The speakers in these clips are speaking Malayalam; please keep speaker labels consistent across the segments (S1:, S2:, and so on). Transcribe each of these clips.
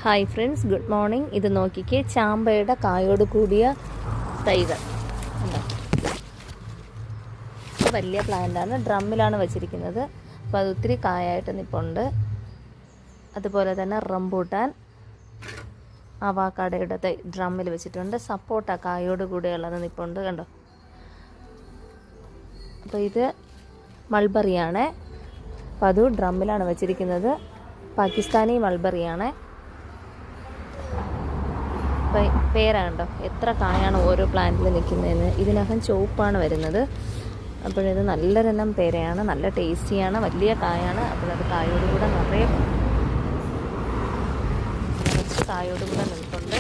S1: Hi friends, good morning. ഇത് നോക്കിക്കേ, ചാമ്പയുടെ കായോട് കൂടിയ തൈകൾ ഉണ്ടോ. വലിയ പ്ലാന്റാണ്, ഡ്രമ്മിലാണ് വെച്ചിരിക്കുന്നത്. അപ്പോൾ അത് ഒത്തിരി കായായിട്ട് നിൽപ്പുണ്ട്. അതുപോലെ തന്നെ റംബൂട്ടാൻ, അവാക്കാഡോയുടെ തൈ ഡ്രമ്മിൽ വെച്ചിട്ടുണ്ട്. സപ്പോട്ട കായോട് കൂടിയുള്ളത് നിൽപ്പുണ്ട് കണ്ടോ. അപ്പോൾ ഇത് മൾബറിയാണ്. അപ്പോൾ അതും ഡ്രമ്മിലാണ് വെച്ചിരിക്കുന്നത്. പാകിസ്ഥാനി മൾബറിയാണ്. പേരാണ്ടോ എത്ര കായാണ് ഓരോ പ്ലാന്റിൽ നിൽക്കുന്നതെന്ന്. ഇതിനകം ചുവപ്പാണ് വരുന്നത്. അപ്പോഴിത് നല്ലൊരെണ്ണം പേരയാണ്, നല്ല ടേസ്റ്റിയാണ്, വലിയ കായാണ്. അപ്പോഴത് കായോടുകൂടെ കുറച്ച് കായോടുകൂടെ നിൽപ്പുണ്ട്.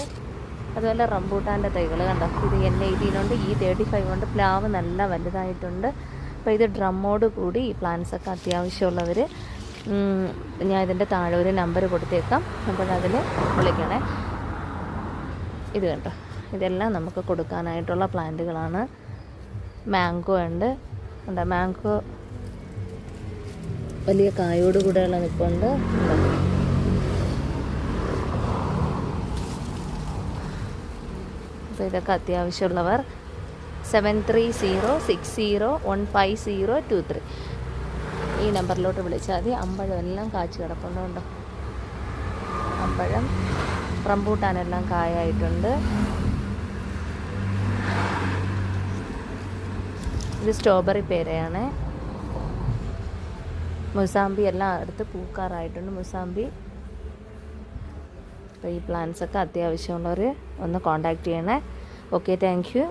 S1: അതുപോലെ റംബൂട്ടാൻ്റെ തൈകൾ കണ്ടോ. ഇത് N18 E35 ഉണ്ട്. പ്ലാവ് നല്ല വലുതായിട്ടുണ്ട്. അപ്പോൾ ഇത് ഡ്രമ്മോട് കൂടി ഈ പ്ലാന്റ്സൊക്കെ അത്യാവശ്യമുള്ളവർ ഞാൻ ഇതിൻ്റെ താഴെ ഒരു നമ്പർ കൊടുത്തേക്കാം. അപ്പോഴതിൽ വിളിക്കണേ. ഇത് കണ്ടോ, ഇതെല്ലാം നമുക്ക് കൊടുക്കാനായിട്ടുള്ള പ്ലാന്റുകളാണ്. മാംഗോ ഉണ്ട്. മാംഗോ വലിയ കായോട് കൂടെയുള്ള നിൽപ്പുണ്ട്. അപ്പോൾ ഇതൊക്കെ അത്യാവശ്യമുള്ളവർ 7306015023 ഈ നമ്പറിലോട്ട് വിളിച്ചാൽ മതി. അമ്പഴം എല്ലാം കാച്ചു കിടപ്പുണ്ട് കണ്ടോ. അമ്പഴം, റംബൂട്ടാനെല്ലാം കായായിട്ടുണ്ട്. ഇത് സ്ട്രോബെറി പേരയാണ്. മുസാമ്പി എല്ലാം അടുത്ത് പൂക്കാറായിട്ടുണ്ട്. മുസാമ്പി. അപ്പോൾ ഈ പ്ലാന്റ്സൊക്കെ അത്യാവശ്യമുള്ളവർ ഒന്ന് കോൺടാക്റ്റ് ചെയ്യണേ. Okay, thank you.